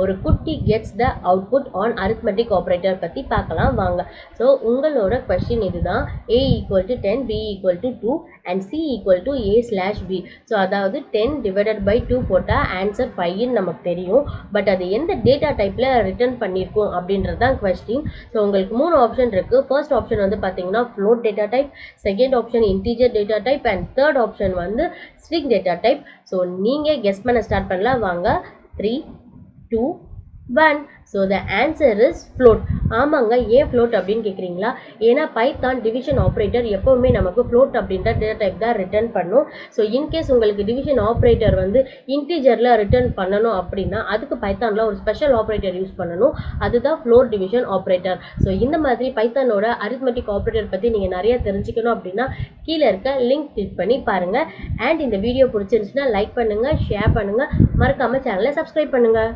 ஒரு குட்டி gets the output on arithmetic operator பற்றி பார்க்கலாம் வாங்க. ஸோ உங்களோட கொஸ்டின் இதுதான். a equal to 10, b equal to 2 and c equal to a/b. So அதாவது 10 டிவைடட் பை 2 போட்டால் ஆன்சர் 5ன்னு நமக்கு தெரியும். பட் அது எந்த டேட்டா டைப்பில் ரிட்டர்ன் பண்ணியிருக்கோம் அப்படின்றது தான் கொஸ்டின். ஸோ உங்களுக்கு 3 ஆப்ஷன் இருக்குது. ஃபர்ஸ்ட் ஆப்ஷன் வந்து பார்த்தீங்கன்னா float data type, second option integer data type and third option வந்து ஸ்ட்ரிங் டேட்டா டைப். ஸோ நீங்கள் கெஸ் பண்ண ஸ்டார்ட் பண்ணலாம் வாங்க. 3, 2, 1. So the answer is float. ஆமாங்க, ஏன் ஃப்ளோட் அப்படின்னு கேட்குறீங்களா? ஏன்னா பைத்தான் டிவிஷன் ஆப்ரேட்டர் எப்போவுமே நமக்கு ஃப்ளோட் அப்படின்ற டேட்டா டைப் தான் ரிட்டர்ன் பண்ணும். ஸோ இன்கேஸ் உங்களுக்கு டிவிஷன் ஆப்ரேட்டர் வந்து இன்டீஜரில் ரிட்டர்ன் பண்ணணும் அப்படின்னா அதுக்கு பைத்தானில் ஒரு ஸ்பெஷல் ஆப்ரேட்டர் யூஸ் பண்ணணும். அதுதான் ஃப்ளோட் டிவிஷன் ஆப்ரேட்டர். ஸோ இந்த மாதிரி பைத்தானோட அரித்மெட்டிக் ஆப்ரேட்டர் பற்றி நீங்கள் நிறைய தெரிஞ்சுக்கணும் அப்படின்னா கீழே இருக்க லிங்க் கிளிக் பண்ணி பாருங்கள். அண்ட் இந்த வீடியோ பிடிச்சிருந்துச்சுன்னா லைக் பண்ணுங்கள், ஷேர் பண்ணுங்கள், மறக்காமல் சேனலை சப்ஸ்கிரைப் பண்ணுங்கள்.